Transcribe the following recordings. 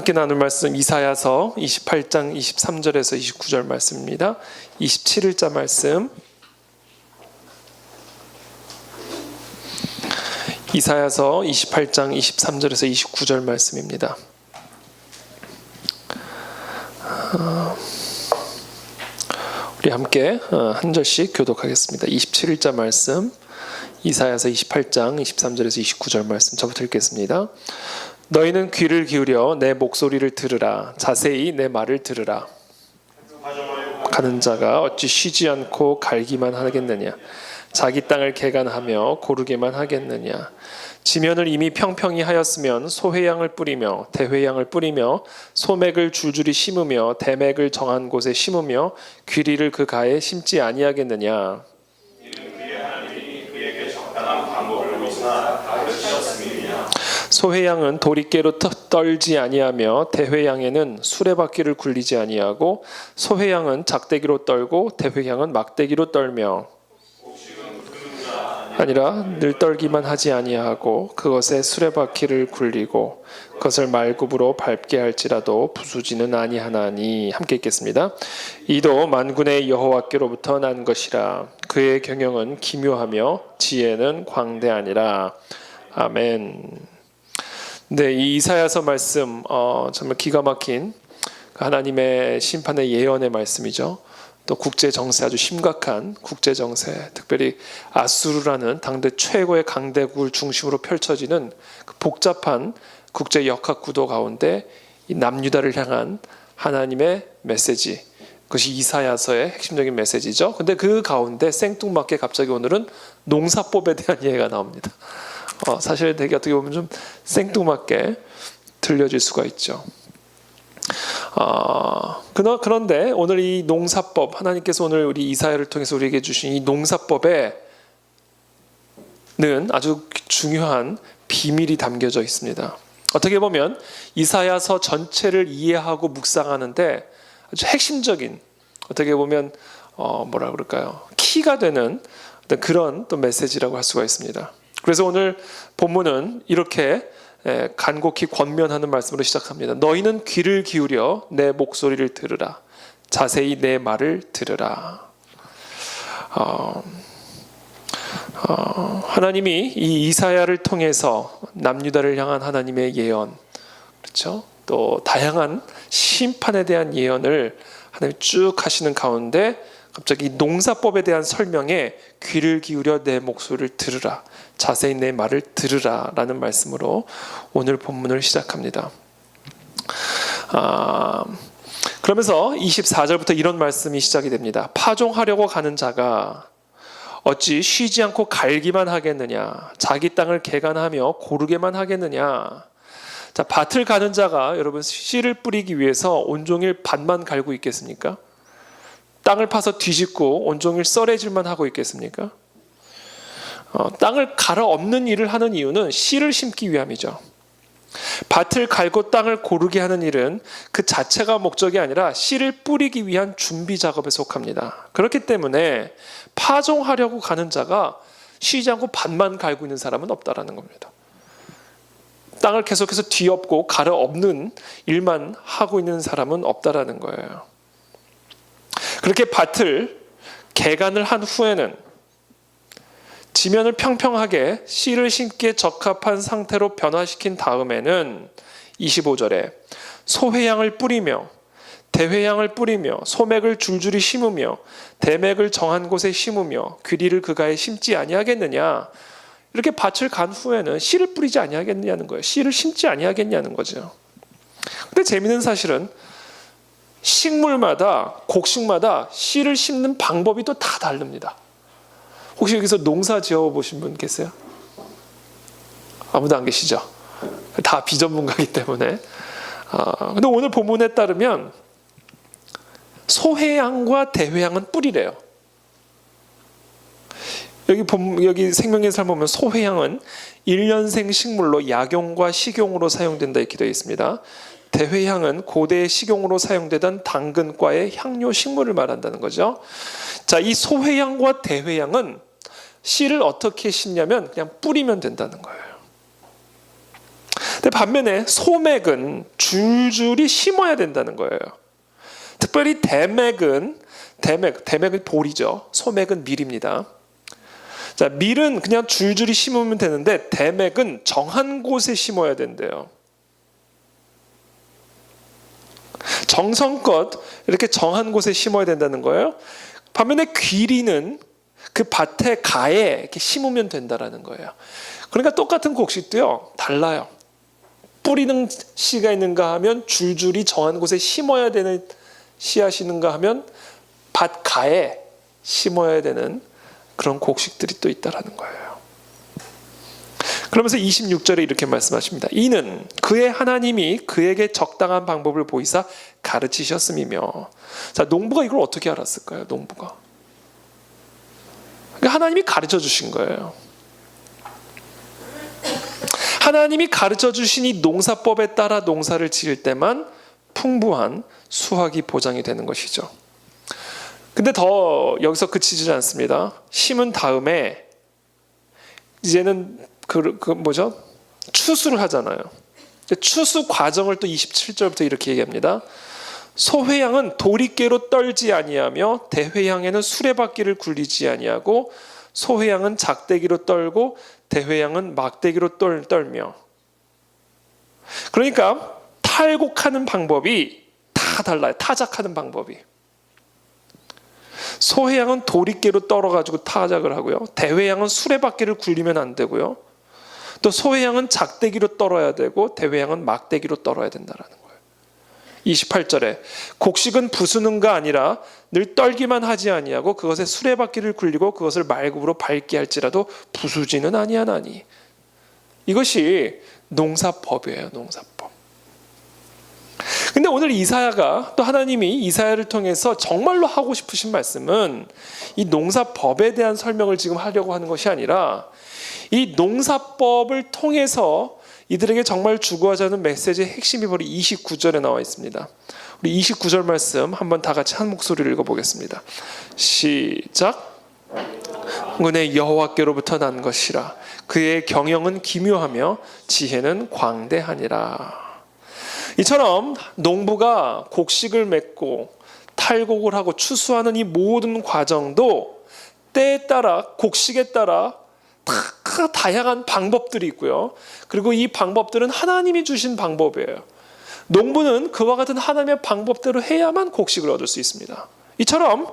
함께 나눌 말씀 이사야서 28장 23절에서 29절 말씀입니다. 27일자 말씀 이사야서 28장 23절에서 29절 말씀입니다. 우리 함께 한 절씩 교독하겠습니다. 27일자 말씀 이사야서 28장 23절에서 29절 말씀 저부터 읽겠습니다. 너희는 귀를 기울여 내 목소리를 들으라. 자세히 내 말을 들으라. 가는 자가 어찌 쉬지 않고 갈기만 하겠느냐. 자기 땅을 개간하며 고르게만 하겠느냐. 지면을 이미 평평히 하였으면 소회양을 뿌리며 대회양을 뿌리며 소맥을 줄줄이 심으며 대맥을 정한 곳에 심으며 귀리를 그 가에 심지 아니하겠느냐. 소회양은 도리깨로 떨지 아니하며 대회양에는 수레바퀴를 굴리지 아니하고 소회양은 작대기로 떨고 대회양은 막대기로 떨며 아니라 늘 떨기만 하지 아니하고 그것에 수레바퀴를 굴리고 그것을 말굽으로 밟게 할지라도 부수지는 아니하나니. 함께 읽겠습니다. 이도 만군의 여호와께로부터 난 것이라. 그의 경영은 기묘하며 지혜는 광대하니라. 아멘. 네, 이 이사야서 말씀 정말 기가 막힌 하나님의 심판의 예언의 말씀이죠. 또 국제 정세, 아주 심각한 국제 정세, 특별히 아수르라는 당대 최고의 강대국을 중심으로 펼쳐지는 그 복잡한 국제 역학 구도 가운데 이 남유다를 향한 하나님의 메시지, 그것이 이사야서의 핵심적인 메시지죠. 근데 그 가운데 생뚱맞게 갑자기 오늘은 농사법에 대한 이해가 나옵니다. 사실 되게 어떻게 보면 좀 생뚱맞게 들려질 수가 있죠. 그런데 오늘 이 농사법, 하나님께서 오늘 우리 이사야를 통해서 우리에게 주신 이 농사법에는 아주 중요한 비밀이 담겨져 있습니다. 어떻게 보면 이사야서 전체를 이해하고 묵상하는데 아주 핵심적인, 어떻게 보면 뭐라 그럴까요? 키가 되는 그런 또 메시지라고 할 수가 있습니다. 그래서 오늘 본문은 이렇게 간곡히 권면하는 말씀으로 시작합니다. 너희는 귀를 기울여 내 목소리를 들으라. 자세히 내 말을 들으라. 하나님이 이 이사야를 통해서 남유다를 향한 하나님의 예언, 그렇죠? 또 다양한 심판에 대한 예언을 하나님 쭉 하시는 가운데 갑자기 농사법에 대한 설명에 귀를 기울여 내 목소리를 들으라. 자세히 내 말을 들으라 라는 말씀으로 오늘 본문을 시작합니다. 그러면서 24절부터 이런 말씀이 시작이 됩니다. 파종하려고 가는 자가 어찌 쉬지 않고 갈기만 하겠느냐. 자기 땅을 개간하며 고르게만 하겠느냐. 자, 밭을 가는 자가 여러분 씨를 뿌리기 위해서 온종일 밭만 갈고 있겠습니까? 땅을 파서 뒤집고 온종일 썰애질만 하고 있겠습니까? 땅을 갈아 엎는 일을 하는 이유는 씨를 심기 위함이죠. 밭을 갈고 땅을 고르게 하는 일은 그 자체가 목적이 아니라 씨를 뿌리기 위한 준비 작업에 속합니다. 그렇기 때문에 파종하려고 가는 자가 쉬지 않고 밭만 갈고 있는 사람은 없다라는 겁니다. 땅을 계속해서 뒤엎고 갈아 엎는 일만 하고 있는 사람은 없다라는 거예요. 그렇게 밭을 개간을 한 후에는 지면을 평평하게 씨를 심기에 적합한 상태로 변화시킨 다음에는 25절에 소회양을 뿌리며 대회양을 뿌리며 소맥을 줄줄이 심으며 대맥을 정한 곳에 심으며 귀리를 그가에 심지 아니하겠느냐. 이렇게 밭을 간 후에는 씨를 뿌리지 아니하겠느냐는 거예요. 씨를 심지 아니하겠냐는 거죠. 근데 재미있는 사실은 식물마다, 곡식마다 씨를 심는 방법이 또 다 다릅니다. 혹시 여기서 농사 지어보신 분 계세요? 아무도 안 계시죠? 다 비전문가이기 때문에. 근데 오늘 본문에 따르면 소회양과 대회양은 뿌리래요. 여기 생명의 삶 보면 소회양은 1년생 식물로 약용과 식용으로 사용된다 이렇게 되어 있습니다. 대회향은 고대의 식용으로 사용되던 당근과의 향료 식물을 말한다는 거죠. 자, 이 소회향과 대회향은 씨를 어떻게 심냐면 그냥 뿌리면 된다는 거예요. 근데 반면에 소맥은 줄줄이 심어야 된다는 거예요. 특별히 대맥은 볼이죠. 소맥은 밀입니다. 자, 밀은 그냥 줄줄이 심으면 되는데 대맥은 정한 곳에 심어야 된대요. 정성껏 이렇게 정한 곳에 심어야 된다는 거예요. 반면에 귀리는 그 밭의 가에 이렇게 심으면 된다라는 거예요. 그러니까 똑같은 곡식도요, 달라요. 뿌리는 씨가 있는가 하면 줄줄이 정한 곳에 심어야 되는 씨앗이 있는가 하면 밭 가에 심어야 되는 그런 곡식들이 또 있다라는 거예요. 그러면서 26절에 이렇게 말씀하십니다. 이는 그의 하나님이 그에게 적당한 방법을 보이사 가르치셨음이며. 자, 농부가 이걸 어떻게 알았을까요? 농부가. 그러니까 하나님이 가르쳐 주신 거예요. 하나님이 가르쳐 주신 이 농사법에 따라 농사를 지을 때만 풍부한 수확이 보장이 되는 것이죠. 근데 더 여기서 그치지 않습니다. 심은 다음에 이제는 추수를 하잖아요. 추수 과정을 또 27절부터 이렇게 얘기합니다. 소회양은 도리깨로 떨지 아니하며 대회양에는 수레바퀴를 굴리지 아니하고 소회양은 작대기로 떨고 대회양은 막대기로 떨며. 그러니까 탈곡하는 방법이 다 달라요. 타작하는 방법이. 소회양은 도리깨로 떨어가지고 타작을 하고요. 대회양은 수레바퀴를 굴리면 안 되고요. 또 소회양은 작대기로 떨어야 되고 대회양은 막대기로 떨어야 된다라는 거예요. 28절에 곡식은 부수는가 아니라 늘 떨기만 하지 아니하고 그것에 수레바퀴를 굴리고 그것을 말굽으로 밟게 할지라도 부수지는 아니하나니. 이것이 농사법이에요. 농사법. 근데 오늘 이사야가 또 하나님이 이사야를 통해서 정말로 하고 싶으신 말씀은 이 농사법에 대한 설명을 지금 하려고 하는 것이 아니라 이 농사법을 통해서 이들에게 정말 주고하자는 메시지의 핵심이 바로 29절에 나와 있습니다. 우리 29절 말씀 한번 다 같이 한 목소리를 읽어보겠습니다. 시작. 은혜 여호와께로부터 난 것이라 그의 경영은 기묘하며 지혜는 광대하니라. 이처럼 농부가 곡식을 맺고 탈곡을 하고 추수하는 이 모든 과정도 때에 따라 곡식에 따라 다양한 방법들이 있고요. 그리고 이 방법들은 하나님이 주신 방법이에요. 농부는 그와 같은 하나님의 방법대로 해야만 곡식을 얻을 수 있습니다. 이처럼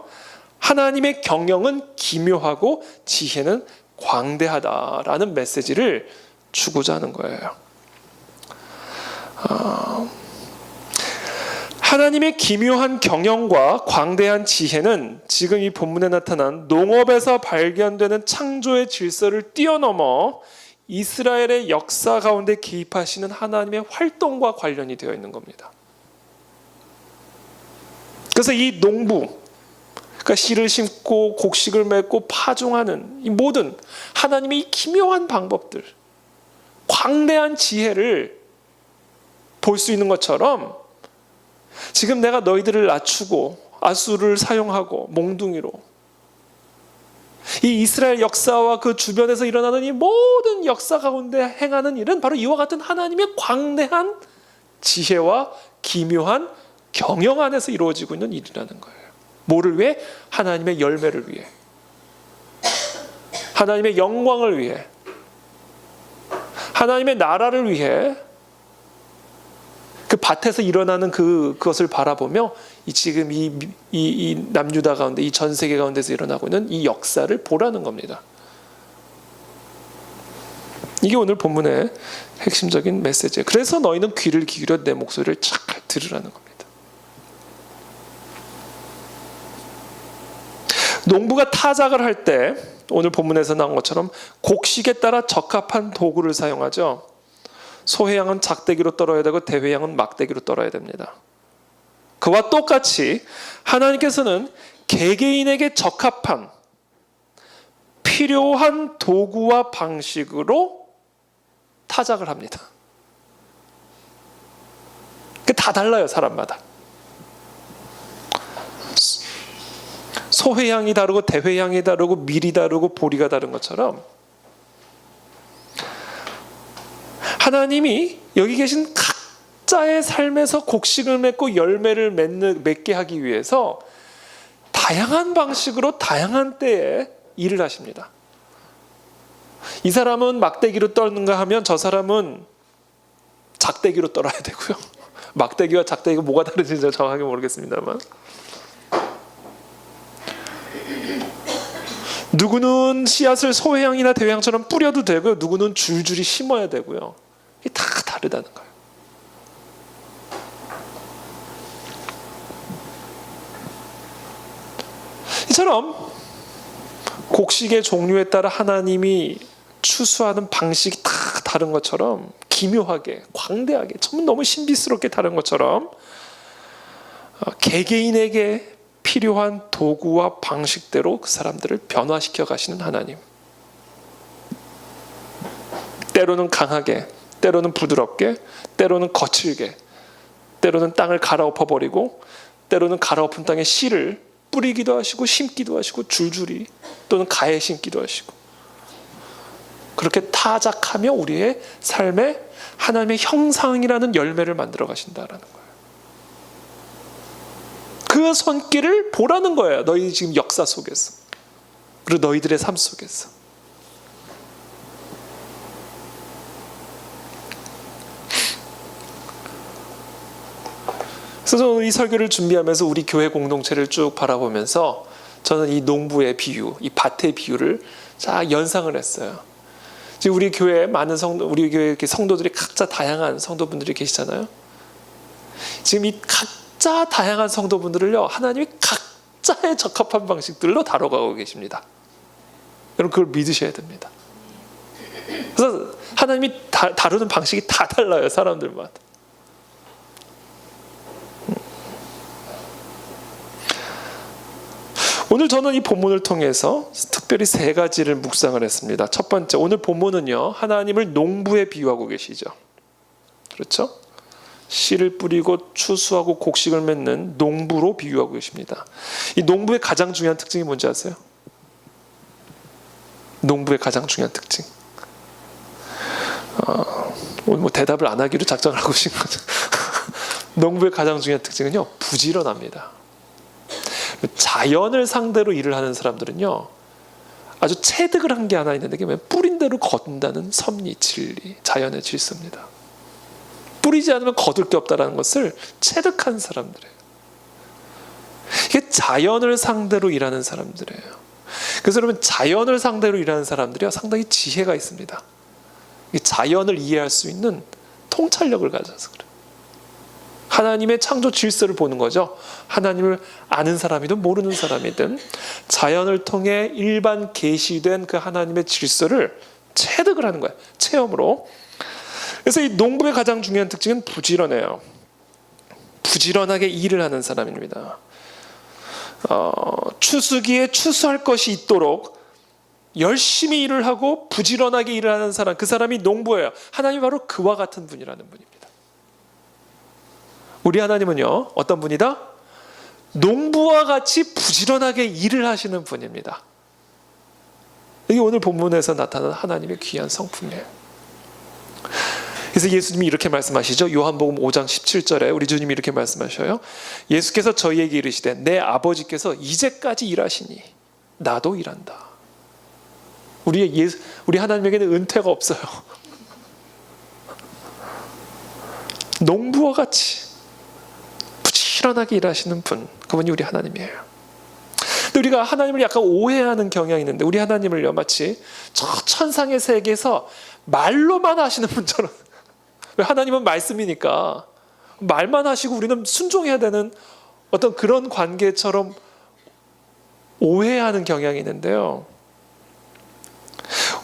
하나님의 경영은 기묘하고 지혜는 광대하다라는 메시지를 주고자 하는 거예요. 하나님의 기묘한 경영과 광대한 지혜는 지금 이 본문에 나타난 농업에서 발견되는 창조의 질서를 뛰어넘어 이스라엘의 역사 가운데 개입하시는 하나님의 활동과 관련이 되어 있는 겁니다. 그래서 이 농부, 그러니까 씨를 심고 곡식을 맺고 파종하는 이 모든 하나님의 이 기묘한 방법들, 광대한 지혜를 볼 수 있는 것처럼 지금 내가 너희들을 낮추고 아수를 사용하고 몽둥이로 이 이스라엘 역사와 그 주변에서 일어나는 이 모든 역사 가운데 행하는 일은 바로 이와 같은 하나님의 광대한 지혜와 기묘한 경영 안에서 이루어지고 있는 일이라는 거예요. 뭐를 위해? 하나님의 열매를 위해, 하나님의 영광을 위해, 하나님의 나라를 위해 그 밭에서 일어나는 그것을 바라보며 지금 이 남유다 가운데, 이 전 세계 가운데서 일어나고 있는 이 역사를 보라는 겁니다. 이게 오늘 본문의 핵심적인 메시지예요. 그래서 너희는 귀를 기울여 내 목소리를 잘 들으라는 겁니다. 농부가 타작을 할 때 오늘 본문에서 나온 것처럼 곡식에 따라 적합한 도구를 사용하죠. 소회양은 작대기로 떨어야 되고 대회양은 막대기로 떨어야 됩니다. 그와 똑같이 하나님께서는 개개인에게 적합한 필요한 도구와 방식으로 타작을 합니다. 다 달라요, 사람마다. 소회양이 다르고 대회양이 다르고 밀이 다르고 보리가 다른 것처럼 하나님이 여기 계신 각자의 삶에서 곡식을 맺고 열매를 맺게 하기 위해서 다양한 방식으로 다양한 때에 일을 하십니다. 이 사람은 막대기로 떨는가 하면 저 사람은 작대기로 떨어야 되고요. 막대기와 작대기가 뭐가 다른지 제가 정확하게 모르겠습니다만, 누구는 씨앗을 소회향이나 대회향처럼 뿌려도 되고요, 누구는 줄줄이 심어야 되고요. 이게 다 다르다는 거예요. 이처럼 곡식의 종류에 따라 하나님이 추수하는 방식이 다 다른 것처럼, 기묘하게, 광대하게, 너무 신비스럽게 다른 것처럼 개개인에게 필요한 도구와 방식대로 그 사람들을 변화시켜 가시는 하나님. 때로는 강하게, 때로는 부드럽게, 때로는 거칠게, 때로는 땅을 갈아엎어 버리고, 때로는 갈아엎은 땅에 씨를 뿌리기도 하시고 심기도 하시고, 줄줄이 또는 가에 심기도 하시고, 그렇게 타작하며 우리의 삶에 하나님의 형상이라는 열매를 만들어 가신다라는 거예요. 그 손길을 보라는 거예요. 너희 지금 역사 속에서, 그리고 너희들의 삶 속에서. 그래서 저는 이 설교를 준비하면서 우리 교회 공동체를 쭉 바라보면서 저는 이 농부의 비유, 이 밭의 비유를 쫙 연상을 했어요. 지금 우리 교회에 많은 우리 교회 성도들이 각자 다양한 성도분들이 계시잖아요. 지금 이 각자 다양한 성도분들을요, 하나님이 각자의 적합한 방식들로 다뤄가고 계십니다. 여러분 그걸 믿으셔야 됩니다. 그래서 하나님이 다루는 방식이 다 달라요, 사람들마다. 오늘 저는 이 본문을 통해서 특별히 세 가지를 묵상을 했습니다. 첫 번째, 오늘 본문은요, 하나님을 농부에 비유하고 계시죠. 그렇죠? 씨를 뿌리고 추수하고 곡식을 맺는 농부로 비유하고 계십니다. 이 농부의 가장 중요한 특징이 뭔지 아세요? 농부의 가장 중요한 특징. 오늘 뭐 대답을 안 하기로 작정을 하고 계신 거죠. 농부의 가장 중요한 특징은요, 부지런합니다. 자연을 상대로 일을 하는 사람들은요, 아주 체득을 한 게 하나 있는데, 그게 뿌린 대로 거둔다는 섭리, 진리, 자연의 질서입니다. 뿌리지 않으면 거둘 게 없다는 것을 체득한 사람들이에요. 이게 자연을 상대로 일하는 사람들이에요. 그래서 여러분, 자연을 상대로 일하는 사람들이요, 상당히 지혜가 있습니다. 자연을 이해할 수 있는 통찰력을 가져서 그래요. 하나님의 창조 질서를 보는 거죠. 하나님을 아는 사람이든 모르는 사람이든 자연을 통해 일반 계시된 그 하나님의 질서를 체득을 하는 거예요, 체험으로. 그래서 이 농부의 가장 중요한 특징은 부지런해요. 부지런하게 일을 하는 사람입니다. 추수기에 추수할 것이 있도록 열심히 일을 하고 부지런하게 일을 하는 사람, 그 사람이 농부예요. 하나님이 바로 그와 같은 분이라는 분입니다. 우리 하나님은요, 어떤 분이다? 농부와 같이 부지런하게 일을 하시는 분입니다. 이게 오늘 본문에서 나타나는 하나님의 귀한 성품이에요. 그래서 예수님이 이렇게 말씀하시죠. 요한복음 5장 17절에 우리 주님이 이렇게 말씀하셔요. 예수께서 저희에게 이르시되 내 아버지께서 이제까지 일하시니 나도 일한다. 우리 하나님에게는 은퇴가 없어요. 농부와 같이 부지런하게 일하시는 분, 그분이 우리 하나님이에요. 근데 우리가 하나님을 약간 오해하는 경향이 있는데, 우리 하나님을요, 마치 저 천상의 세계에서 말로만 하시는 분처럼, 왜 하나님은 말씀이니까 말만 하시고 우리는 순종해야 되는 어떤 그런 관계처럼 오해하는 경향이 있는데요,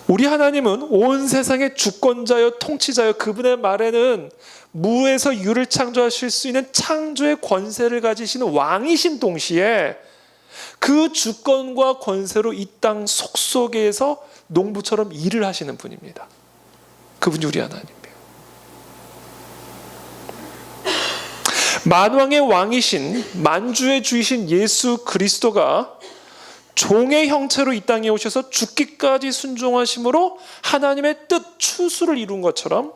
우리 하나님은 온 세상의 주권자요 통치자요, 그분의 말에는 무에서 유를 창조하실 수 있는 창조의 권세를 가지시는 왕이신 동시에 그 주권과 권세로 이 땅 속속에서 농부처럼 일을 하시는 분입니다. 그분이 우리 하나님이에요. 만왕의 왕이신, 만주의 주이신 예수 그리스도가 종의 형체로 이 땅에 오셔서 죽기까지 순종하심으로 하나님의 뜻, 추수를 이룬 것처럼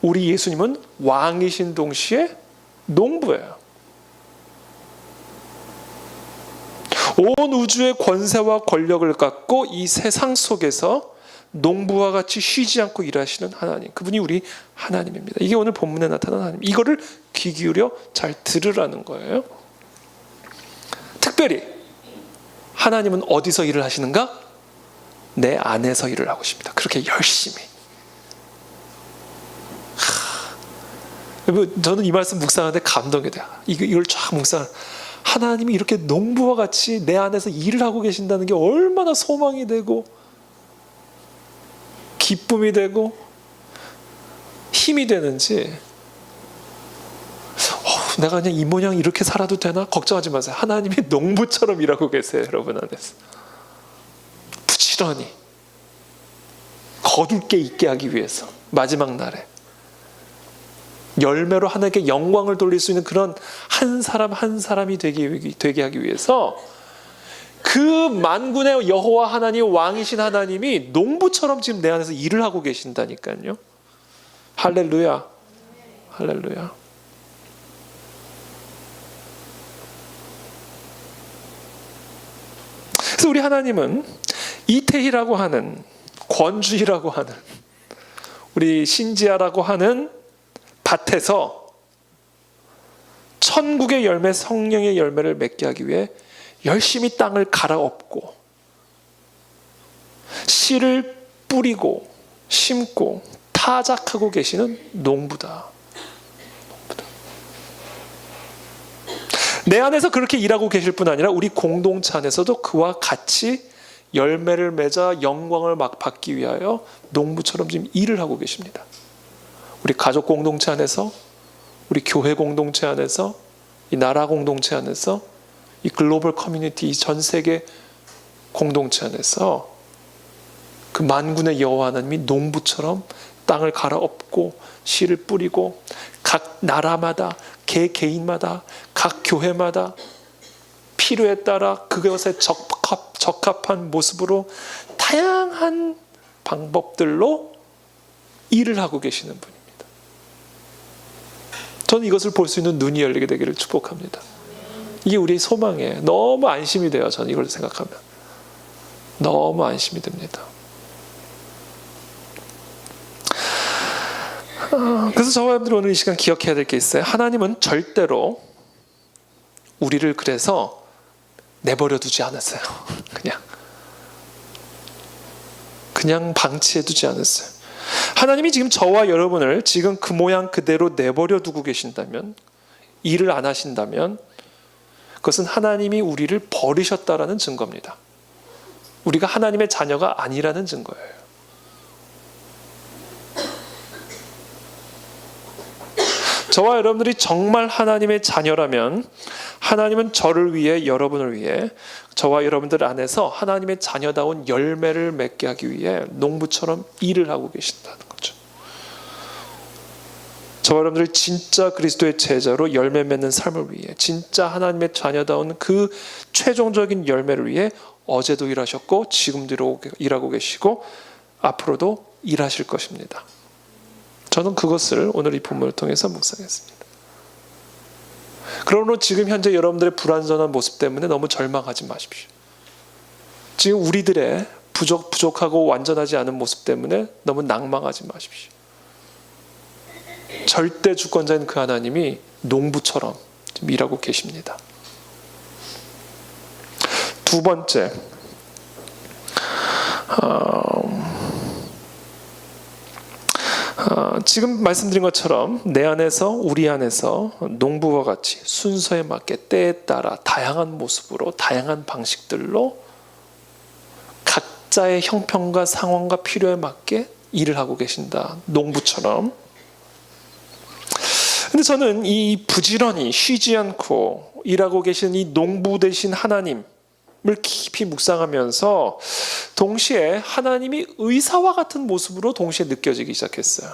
우리 예수님은 왕이신 동시에 농부예요. 온 우주의 권세와 권력을 갖고 이 세상 속에서 농부와 같이 쉬지 않고 일하시는 하나님, 그분이 우리 하나님입니다. 이게 오늘 본문에 나타난 하나님. 이거를 귀 기울여 잘 들으라는 거예요. 특별히 하나님은 어디서 일을 하시는가? 내 안에서 일을 하고 계십니다. 그렇게 열심히. 저는 이 말씀 묵상하는데 감동이 돼요. 이걸 쫙 묵상. 하나님이 이렇게 농부와 같이 내 안에서 일을 하고 계신다는 게 얼마나 소망이 되고 기쁨이 되고 힘이 되는지. 내가 그냥 이 모양 이렇게 살아도 되나? 걱정하지 마세요. 하나님이 농부처럼 일하고 계세요. 여러분 안에서 부지런히 거둘 게 있게 하기 위해서 마지막 날에 열매로 하나님께 영광을 돌릴 수 있는 그런 한 사람 한 사람이 되게 하기 위해서 그 만군의 여호와 하나님, 왕이신 하나님이 농부처럼 지금 내 안에서 일을 하고 계신다니까요. 할렐루야, 할렐루야. 그래서 우리 하나님은 이태희라고 하는, 권주희라고 하는, 우리 신지아라고 하는 밭에서 천국의 열매, 성령의 열매를 맺게 하기 위해 열심히 땅을 갈아엎고 씨를 뿌리고 심고 타작하고 계시는 농부다. 내 안에서 그렇게 일하고 계실 뿐 아니라 우리 공동체 안에서도 그와 같이 열매를 맺어 영광을 막 받기 위하여 농부처럼 지금 일을 하고 계십니다. 우리 가족 공동체 안에서, 우리 교회 공동체 안에서, 이 나라 공동체 안에서, 이 글로벌 커뮤니티, 이 전 세계 공동체 안에서 그 만군의 여호와 하나님이 농부처럼 땅을 갈아엎고 씨를 뿌리고 각 나라마다, 개인마다, 각 교회마다 필요에 따라 그것에 적합한 모습으로 다양한 방법들로 일을 하고 계시는 분입니다. 저는 이것을 볼 수 있는 눈이 열리게 되기를 축복합니다. 이게 우리의 소망이에요. 너무 안심이 돼요. 저는 이걸 생각하면. 너무 안심이 됩니다. 그래서 저와 여러분들이 오늘 이 시간 기억해야 될 게 있어요. 하나님은 절대로 우리를 그래서 내버려 두지 않았어요. 그냥 방치해 두지 않았어요. 하나님이 지금 저와 여러분을 지금 그 모양 그대로 내버려 두고 계신다면, 일을 안 하신다면 그것은 하나님이 우리를 버리셨다라는 증거입니다. 우리가 하나님의 자녀가 아니라는 증거예요. 저와 여러분들이 정말 하나님의 자녀라면 하나님은 저를 위해, 여러분을 위해, 저와 여러분들 안에서 하나님의 자녀다운 열매를 맺게 하기 위해 농부처럼 일을 하고 계신다는 거죠. 저와 여러분들이 진짜 그리스도의 제자로 열매 맺는 삶을 위해, 진짜 하나님의 자녀다운 그 최종적인 열매를 위해 어제도 일하셨고 지금도 일하고 계시고 앞으로도 일하실 것입니다. 저는 그것을 오늘 이 본문을 통해서 묵상했습니다. 그러므로 지금 현재 여러분들의 불완전한 모습 때문에 너무 절망하지 마십시오. 지금 우리들의 부족하고 완전하지 않은 모습 때문에 너무 낭망하지 마십시오. 절대 주권자인 그 하나님이 농부처럼 지금 일하고 계십니다. 두 번째, 지금 말씀드린 것처럼 내 안에서, 우리 안에서 농부와 같이 순서에 맞게 때에 따라 다양한 모습으로, 다양한 방식들로 각자의 형편과 상황과 필요에 맞게 일을 하고 계신다. 농부처럼. 근데 저는 이 부지런히 쉬지 않고 일하고 계신 이 농부 되신 하나님을 깊이 묵상하면서 동시에 하나님이 의사와 같은 모습으로 동시에 느껴지기 시작했어요.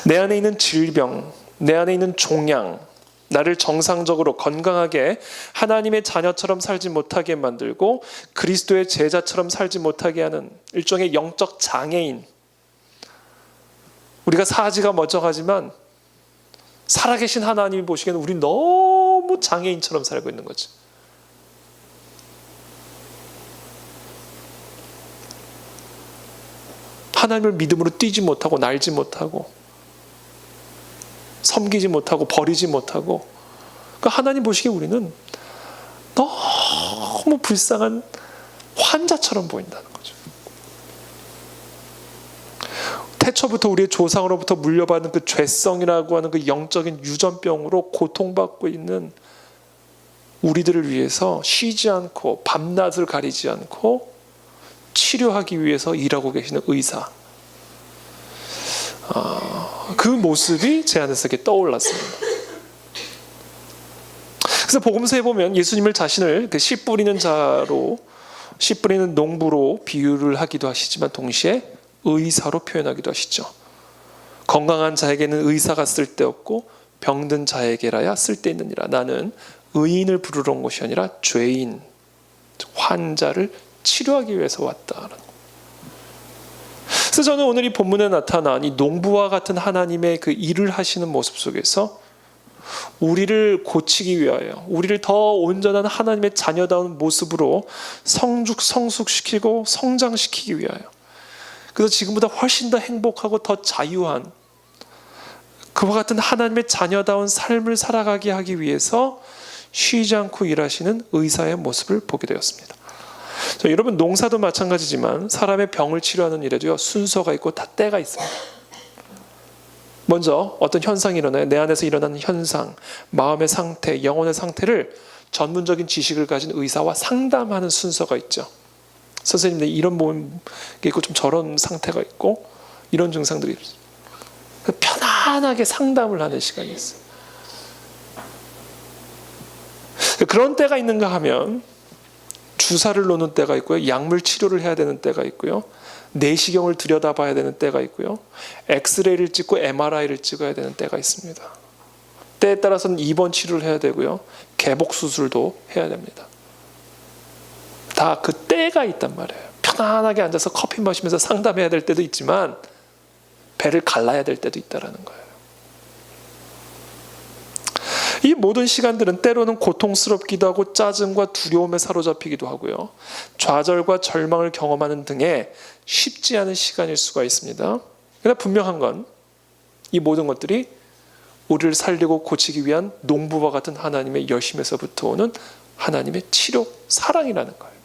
내 안에 있는 질병, 내 안에 있는 종양, 나를 정상적으로 건강하게 하나님의 자녀처럼 살지 못하게 만들고 그리스도의 제자처럼 살지 못하게 하는 일종의 영적 장애인. 우리가 사지가 멀쩡하지만 살아계신 하나님이 보시기에는 우리 너무 장애인처럼 살고 있는 거죠. 하나님을 믿음으로 뛰지 못하고 날지 못하고 섬기지 못하고 버리지 못하고, 그러니까 하나님 보시기에 우리는 너무 불쌍한 환자처럼 보인다는 거죠. 태초부터 우리의 조상으로부터 물려받은 그 죄성이라고 하는 그 영적인 유전병으로 고통받고 있는 우리들을 위해서 쉬지 않고 밤낮을 가리지 않고 치료하기 위해서 일하고 계시는 의사, 그 모습이 제 안에서 이렇게 떠올랐습니다. 그래서 복음서에 보면 예수님을 자신을 그 씨 뿌리는 자로, 씨 뿌리는 농부로 비유를 하기도 하시지만 동시에 의사로 표현하기도 하시죠. 건강한 자에게는 의사가 쓸데없고 병든 자에게라야 쓸데있느니라. 나는 의인을 부르러 온 것이 아니라 죄인, 환자를 치료하기 위해서 왔다. 그래서 저는 오늘 이 본문에 나타난 이 농부와 같은 하나님의 그 일을 하시는 모습 속에서 우리를 고치기 위하여, 우리를 더 온전한 하나님의 자녀다운 모습으로 성숙시키고 성장시키기 위하여, 그래서 지금보다 훨씬 더 행복하고 더 자유한 그와 같은 하나님의 자녀다운 삶을 살아가게 하기 위해서 쉬지 않고 일하시는 의사의 모습을 보게 되었습니다. 여러분, 농사도 마찬가지지만 사람의 병을 치료하는 일에도요, 순서가 있고 다 때가 있습니다. 먼저 어떤 현상이 일어나요. 내 안에서 일어나는 현상, 마음의 상태, 영혼의 상태를 전문적인 지식을 가진 의사와 상담하는 순서가 있죠. 선생님, 내 이런 몸이 있고 좀 저런 상태가 있고 이런 증상들이 있어요. 편안하게 상담을 하는 시간이 있어요. 그런 때가 있는가 하면 주사를 놓는 때가 있고요, 약물 치료를 해야 되는 때가 있고요, 내시경을 들여다봐야 되는 때가 있고요, 엑스레이를 찍고 MRI를 찍어야 되는 때가 있습니다. 때에 따라서는 입원 치료를 해야 되고요, 개복 수술도 해야 됩니다. 다 그 때가 있단 말이에요. 편안하게 앉아서 커피 마시면서 상담해야 될 때도 있지만 배를 갈라야 될 때도 있다는 거예요. 이 모든 시간들은 때로는 고통스럽기도 하고 짜증과 두려움에 사로잡히기도 하고요, 좌절과 절망을 경험하는 등의 쉽지 않은 시간일 수가 있습니다. 그러나 분명한 건 이 모든 것들이 우리를 살리고 고치기 위한 농부와 같은 하나님의 열심에서부터 오는 하나님의 치료, 사랑이라는 거예요.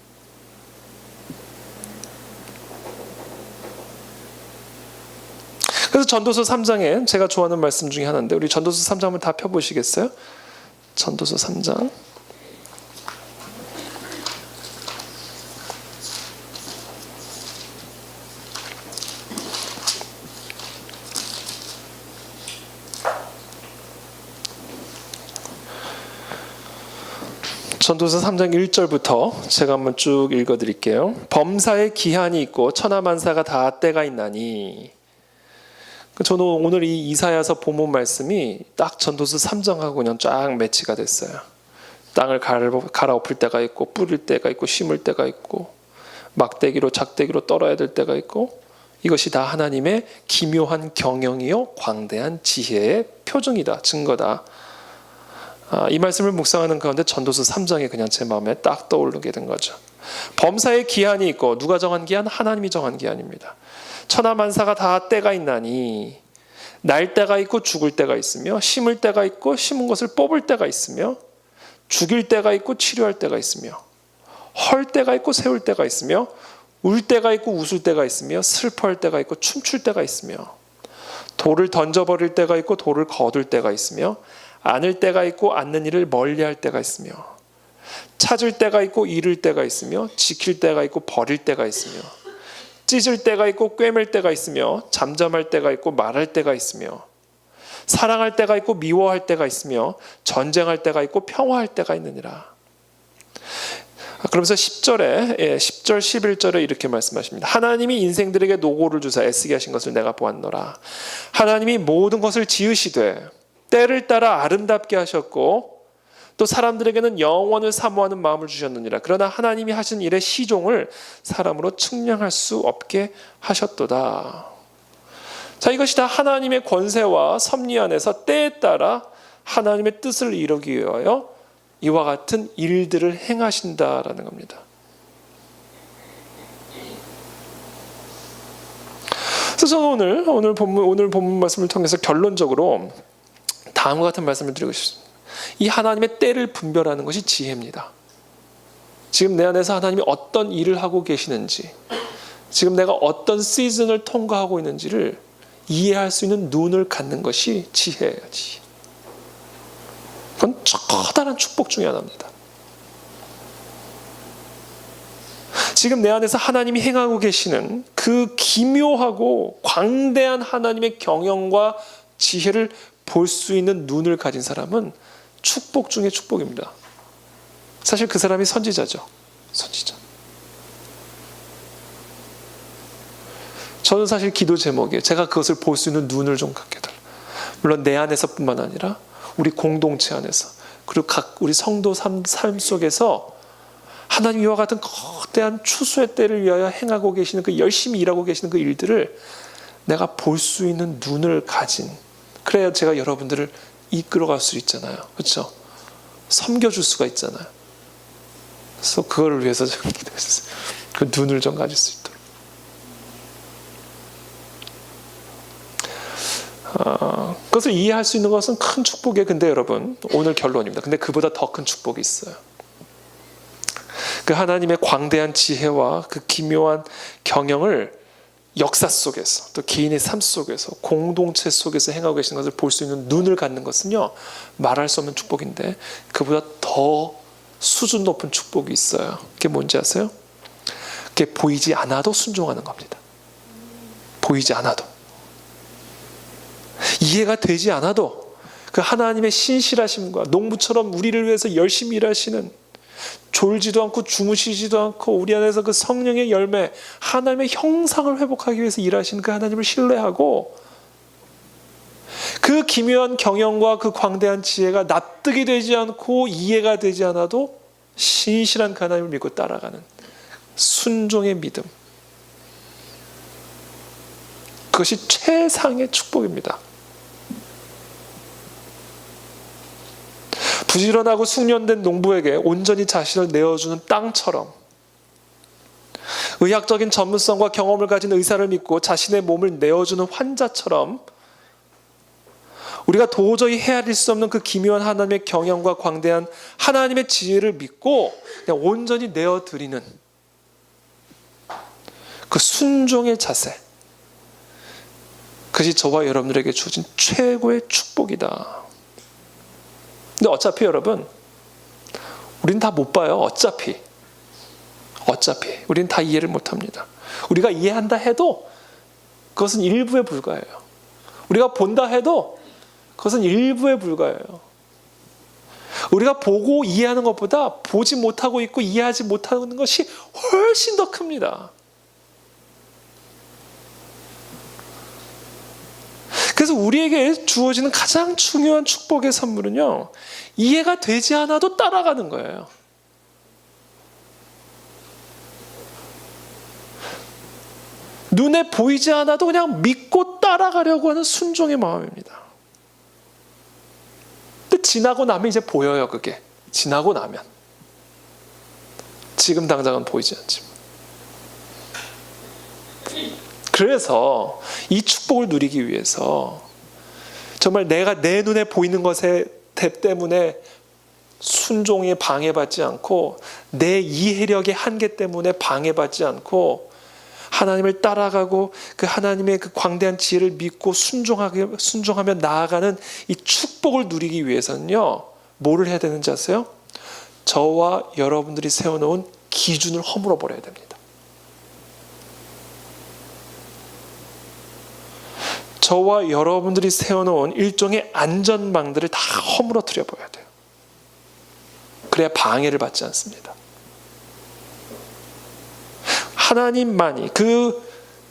그래서 전도서 3장에 제가 좋아하는 말씀 중에 하나인데, 우리 전도서 3장 한번 다 펴보시겠어요? 전도서 3장. 전도서 3장 1절부터 제가 한번 쭉 읽어드릴게요. 범사에 기한이 있고 천하만사가 다 때가 있나니. 저는 오늘 이 이사야서 본문 말씀이 딱 전도서 3장하고 그냥 쫙 매치가 됐어요. 땅을 갈아엎을 때가 있고, 뿌릴 때가 있고, 심을 때가 있고, 막대기로 작대기로 떨어야 될 때가 있고, 이것이 다 하나님의 기묘한 경영이요 광대한 지혜의 표징이다, 증거다. 이 말씀을 묵상하는 가운데 전도서 3장이 그냥 제 마음에 딱 떠오르게 된 거죠. 범사에 기한이 있고, 누가 정한 기한? 하나님이 정한 기한입니다. 천하만사가 다 때가 있나니, 날 때가 있고 죽을 때가 있으며, 심을 때가 있고 심은 것을 뽑을 때가 있으며, 죽일 때가 있고 치료할 때가 있으며, 헐 때가 있고 세울 때가 있으며, 울 때가 있고 웃을 때가 있으며, 슬퍼할 때가 있고 춤출 때가 있으며, 돌을 던져버릴 때가 있고 돌을 거둘 때가 있으며, 안을 때가 있고 않는 일을 멀리할 때가 있으며, 찾을 때가 있고 잃을 때가 있으며, 지킬 때가 있고 버릴 때가 있으며, 찢을 때가 있고 꿰맬 때가 있으며, 잠잠할 때가 있고 말할 때가 있으며, 사랑할 때가 있고 미워할 때가 있으며, 전쟁할 때가 있고 평화할 때가 있느니라. 그러면서 10절, 11절에 이렇게 말씀하십니다. 하나님이 인생들에게 노고를 주사 애쓰게 하신 것을 내가 보았노라. 하나님이 모든 것을 지으시되 때를 따라 아름답게 하셨고 또 사람들에게는 영원을 사모하는 마음을 주셨느니라. 그러나 하나님이 하신 일의 시종을 사람으로 측량할 수 없게 하셨도다. 자, 이것이 다 하나님의 권세와 섭리 안에서 때에 따라 하나님의 뜻을 이루기 위하여 이와 같은 일들을 행하신다라는 겁니다. 그래서 저는 오늘 본문 말씀을 통해서 결론적으로 다음과 같은 말씀을 드리고 싶습니다. 이 하나님의 때를 분별하는 것이 지혜입니다. 지금 내 안에서 하나님이 어떤 일을 하고 계시는지, 지금 내가 어떤 시즌을 통과하고 있는지를 이해할 수 있는 눈을 갖는 것이 지혜예요. 지혜. 그건 커다란 축복 중에 하나입니다. 지금 내 안에서 하나님이 행하고 계시는 그 기묘하고 광대한 하나님의 경영과 지혜를 볼 수 있는 눈을 가진 사람은 축복 중에 축복입니다. 사실 그 사람이 선지자죠. 선지자. 저는 사실 기도 제목이에요. 제가 그것을 볼 수 있는 눈을 좀 갖게 해달라. 물론 내 안에서뿐만 아니라 우리 공동체 안에서, 그리고 각 우리 성도 삶 속에서 하나님 이와 같은 거대한 추수의 때를 위하여 행하고 계시는 그 열심히 일하고 계시는 그 일들을 내가 볼 수 있는 눈을 가진, 그래야 제가 여러분들을 이끌어갈 수 있잖아요. 그렇죠? 섬겨줄 수가 있잖아요. 그래서 그거를 위해서 제가 기도했어요. 그 눈을 좀 가질 수 있도록. 그것을 이해할 수 있는 것은 큰 축복이에요. 근데 여러분, 오늘 결론입니다. 근데 그보다 더 큰 축복이 있어요. 그 하나님의 광대한 지혜와 그 기묘한 경영을 역사 속에서, 또 개인의 삶 속에서, 공동체 속에서 행하고 계시는 것을 볼 수 있는 눈을 갖는 것은요, 말할 수 없는 축복인데 그보다 더 수준 높은 축복이 있어요. 그게 뭔지 아세요? 그게 보이지 않아도 순종하는 겁니다. 보이지 않아도, 이해가 되지 않아도 그 하나님의 신실하심과 농부처럼 우리를 위해서 열심히 일하시는, 졸지도 않고 주무시지도 않고 우리 안에서 그 성령의 열매, 하나님의 형상을 회복하기 위해서 일하시는 그 하나님을 신뢰하고, 그 기묘한 경영과 그 광대한 지혜가 납득이 되지 않고 이해가 되지 않아도 신실한 그 하나님을 믿고 따라가는 순종의 믿음, 그것이 최상의 축복입니다. 부지런하고 숙련된 농부에게 온전히 자신을 내어주는 땅처럼, 의학적인 전문성과 경험을 가진 의사를 믿고 자신의 몸을 내어주는 환자처럼, 우리가 도저히 헤아릴 수 없는 그 기묘한 하나님의 경영과 광대한 하나님의 지혜를 믿고 그냥 온전히 내어드리는 그 순종의 자세, 그것이 저와 여러분들에게 주어진 최고의 축복이다. 근데 어차피 여러분, 우린 다 못 봐요. 어차피 우린 다 이해를 못합니다. 우리가 이해한다 해도 그것은 일부에 불과해요. 우리가 본다 해도 그것은 일부에 불과해요. 우리가 보고 이해하는 것보다 보지 못하고 있고 이해하지 못하는 것이 훨씬 더 큽니다. 그래서 우리에게 주어지는 가장 중요한 축복의 선물은요, 이해가 되지 않아도 따라가는 거예요. 눈에 보이지 않아도 그냥 믿고 따라가려고 하는 순종의 마음입니다. 근데 지나고 나면 이제 보여요. 그게 지나고 나면. 지금 당장은 보이지 않지만. 그래서 이 축복을 누리기 위해서 정말 내가 내 눈에 보이는 것에 때문에 순종에 방해받지 않고, 내 이해력의 한계 때문에 방해받지 않고 하나님을 따라가고 그 하나님의 그 광대한 지혜를 믿고 순종하며 나아가는 이 축복을 누리기 위해서는요, 뭐를 해야 되는지 아세요? 저와 여러분들이 세워놓은 기준을 허물어 버려야 됩니다. 저와 여러분들이 세워놓은 일종의 안전망들을 다 허물어뜨려 버려야 돼요. 그래야 방해를 받지 않습니다. 하나님만이, 그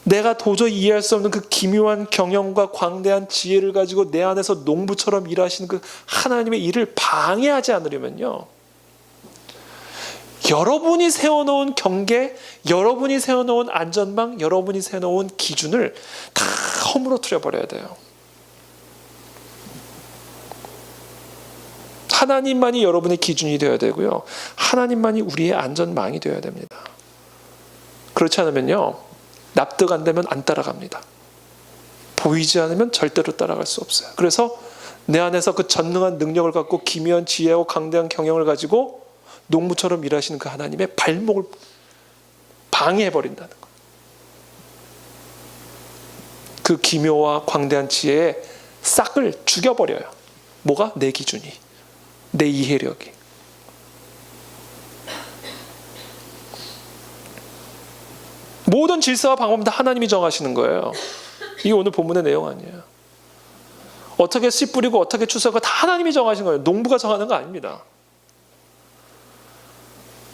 내가 도저히 이해할 수 없는 그 기묘한 경영과 광대한 지혜를 가지고 내 안에서 농부처럼 일하시는 그 하나님의 일을 방해하지 않으려면요, 여러분이 세워놓은 경계, 여러분이 세워놓은 안전망, 여러분이 세워놓은 기준을 다 허물어뜨려 버려야 돼요. 하나님만이 여러분의 기준이 되어야 되고요, 하나님만이 우리의 안전망이 되어야 됩니다. 그렇지 않으면요, 납득 안 되면 안 따라갑니다. 보이지 않으면 절대로 따라갈 수 없어요. 그래서 내 안에서 그 전능한 능력을 갖고 기묘한 지혜와 강대한 경영을 가지고 농부처럼 일하시는 그 하나님의 발목을 방해해버린다는 거예요. 그 기묘와 광대한 지혜의 싹을 죽여버려요. 뭐가? 내 기준이, 내 이해력이. 모든 질서와 방법은 다 하나님이 정하시는 거예요. 이게 오늘 본문의 내용 아니에요. 어떻게 씨 뿌리고 어떻게 추수하고 다 하나님이 정하신 거예요. 농부가 정하는 거 아닙니다.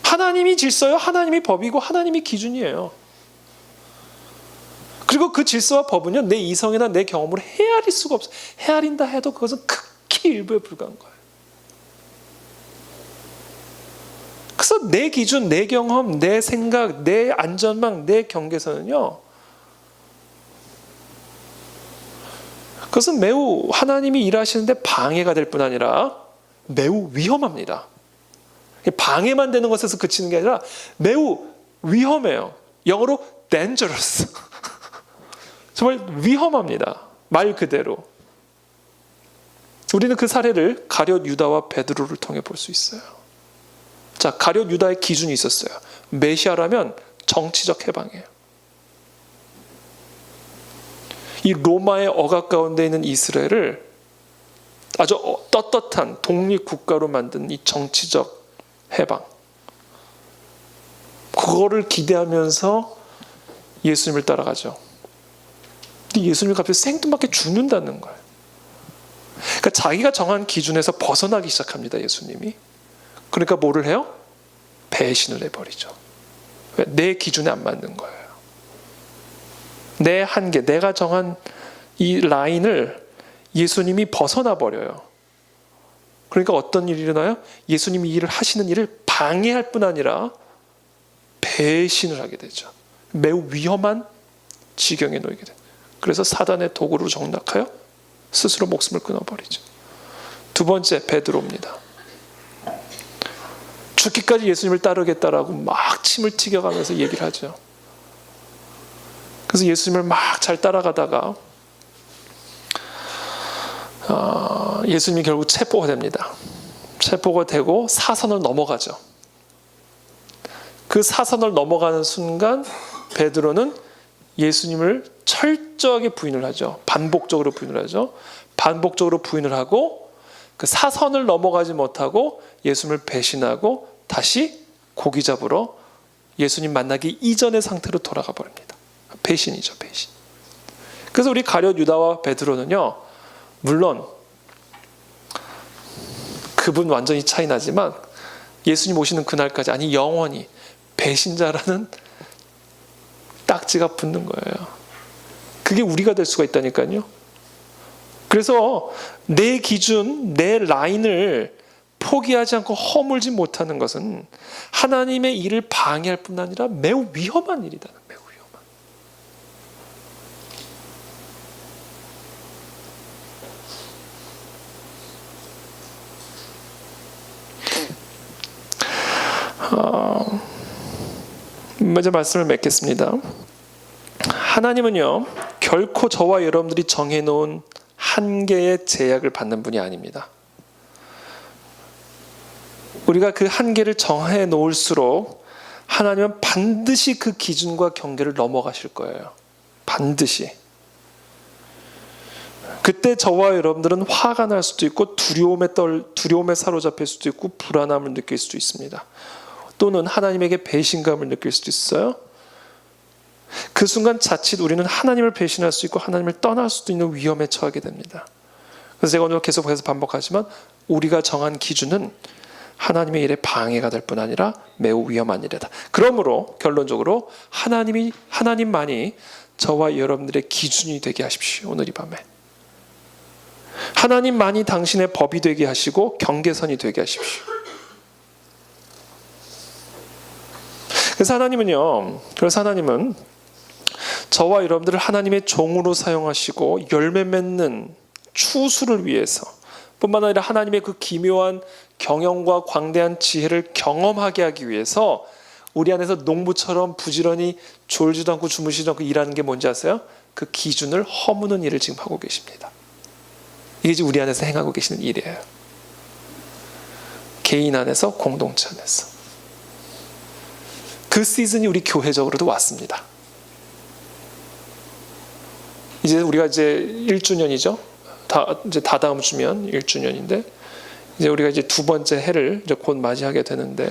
하나님이 질서요, 하나님이 법이고 하나님이 기준이에요. 그리고 그 질서와 법은요, 내 이성이나 내 경험으로 헤아릴 수가 없어요. 헤아린다 해도 그것은 극히 일부에 불과한 거예요. 그래서 내 기준, 내 경험, 내 생각, 내 안전망, 내 경계선은요, 그것은 매우 하나님이 일하시는데 방해가 될 뿐 아니라 매우 위험합니다. 방해만 되는 것에서 그치는 게 아니라 매우 위험해요. 영어로 dangerous. 정말 위험합니다. 말 그대로. 우리는 그 사례를 가룟 유다와 베드로를 통해 볼 수 있어요. 자, 가룟 유다의 기준이 있었어요. 메시아라면 정치적 해방이에요. 이 로마의 억압 가운데 있는 이스라엘을 아주 떳떳한 독립국가로 만든 이 정치적 해방, 그거를 기대하면서 예수님을 따라가죠. 근데 예수님이 갑자기 생뚱맞게 죽는다는 거예요. 그러니까 자기가 정한 기준에서 벗어나기 시작합니다, 예수님이. 그러니까 뭐를 해요? 배신을 해버리죠. 왜? 내 기준에 안 맞는 거예요. 내 한계, 내가 정한 이 라인을 예수님이 벗어나 버려요. 그러니까 어떤 일이 일어나요? 예수님이 일을 하시는 일을 방해할 뿐 아니라 배신을 하게 되죠. 매우 위험한 지경에 놓이게 돼요. 그래서 사단의 도구로 정락하여 스스로 목숨을 끊어버리죠. 두 번째, 베드로입니다. 죽기까지 예수님을 따르겠다라고 막 침을 튀겨가면서 얘기를 하죠. 그래서 예수님을 막 잘 따라가다가 예수님이 결국 체포가 됩니다. 체포가 되고 사선을 넘어가죠. 그 사선을 넘어가는 순간 베드로는 예수님을 철저하게 부인을 하죠. 반복적으로 부인을 하죠. 반복적으로 부인을 하고 그 사선을 넘어가지 못하고 예수님을 배신하고 다시 고기 잡으러 예수님 만나기 이전의 상태로 돌아가 버립니다. 배신이죠, 배신. 그래서 우리 가룟 유다와 베드로는요, 물론 그분 완전히 차이 나지만 예수님 오시는 그날까지, 아니 영원히 배신자라는 딱지가 붙는 거예요. 그게 우리가 될 수가 있다니까요. 그래서 내 기준, 내 라인을 포기하지 않고 허물지 못하는 것은 하나님의 일을 방해할 뿐 아니라 매우 위험한 일이다. 매우 위험한. 먼저 말씀을 맺겠습니다. 하나님은요, 결코 저와 여러분들이 정해놓은 한계의 제약을 받는 분이 아닙니다. 우리가 그 한계를 정해 놓을수록 하나님은 반드시 그 기준과 경계를 넘어가실 거예요. 반드시. 그때 저와 여러분들은 화가 날 수도 있고 두려움에 사로잡힐 수도 있고 불안함을 느낄 수도 있습니다. 또는 하나님에게 배신감을 느낄 수도 있어요. 그 순간 자칫 우리는 하나님을 배신할 수 있고 하나님을 떠날 수도 있는 위험에 처하게 됩니다. 그래서 제가 오늘 계속해서 반복하지만 우리가 정한 기준은 하나님의 일에 방해가 될 뿐 아니라 매우 위험한 일이다. 그러므로 결론적으로 하나님만이 저와 여러분들의 기준이 되게 하십시오. 오늘 이 밤에 하나님만이 당신의 법이 되게 하시고 경계선이 되게 하십시오. 그래서 하나님은 저와 여러분들을 하나님의 종으로 사용하시고 열매 맺는 추수를 위해서 뿐만 아니라 하나님의 그 기묘한 경영과 광대한 지혜를 경험하게 하기 위해서 우리 안에서 농부처럼 부지런히 졸지도 않고 주무시지도 않고 일하는 게 뭔지 아세요? 그 기준을 허무는 일을 지금 하고 계십니다. 이게 지금 우리 안에서 행하고 계시는 일이에요. 개인 안에서, 공동체 안에서. 그 시즌이 우리 교회적으로도 왔습니다. 이제 우리가 이제 1주년이죠. 이제 다다음 주면 1주년인데 이제 우리가 이제 두 번째 해를 이제 곧 맞이하게 되는데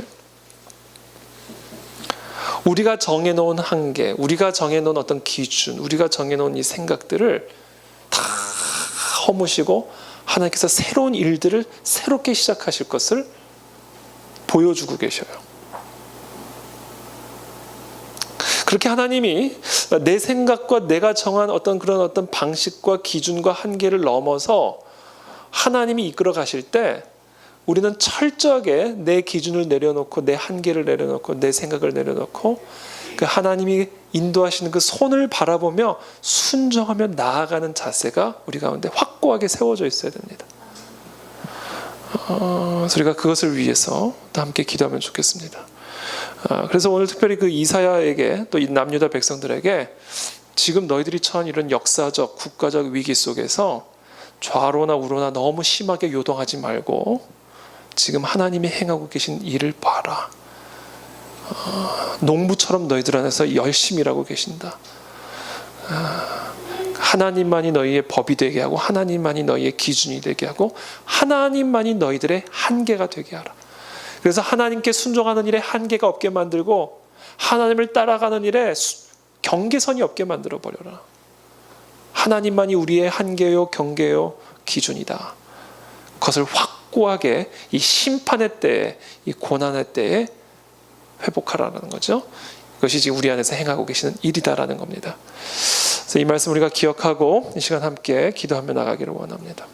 우리가 정해놓은 한계, 우리가 정해놓은 어떤 기준, 우리가 정해놓은 이 생각들을 다 허무시고 하나님께서 새로운 일들을 새롭게 시작하실 것을 보여주고 계셔요. 그렇게 하나님이 내 생각과 내가 정한 어떤 그런 어떤 방식과 기준과 한계를 넘어서 하나님이 이끌어 가실 때 우리는 철저하게 내 기준을 내려놓고 내 한계를 내려놓고 내 생각을 내려놓고 그 하나님이 인도하시는 그 손을 바라보며 순종하며 나아가는 자세가 우리 가운데 확고하게 세워져 있어야 됩니다. 그래서 우리가 그것을 위해서 또 함께 기도하면 좋겠습니다. 그래서 오늘 특별히 그 이사야에게 또 이 남유다 백성들에게 지금 너희들이 처한 이런 역사적 국가적 위기 속에서 좌로나 우로나 너무 심하게 요동하지 말고 지금 하나님이 행하고 계신 일을 봐라. 농부처럼 너희들 안에서 열심히 일하고 계신다. 하나님만이 너희의 법이 되게 하고 하나님만이 너희의 기준이 되게 하고 하나님만이 너희들의 한계가 되게 하라. 그래서 하나님께 순종하는 일에 한계가 없게 만들고 하나님을 따라가는 일에 경계선이 없게 만들어 버려라. 하나님만이 우리의 한계요 경계요 기준이다. 그것을 확고하게 이 심판의 때에 이 고난의 때에 회복하라는 거죠. 그것이 지금 우리 안에서 행하고 계시는 일이다라는 겁니다. 그래서 이 말씀 우리가 기억하고 이 시간 함께 기도하며 나가기를 원합니다.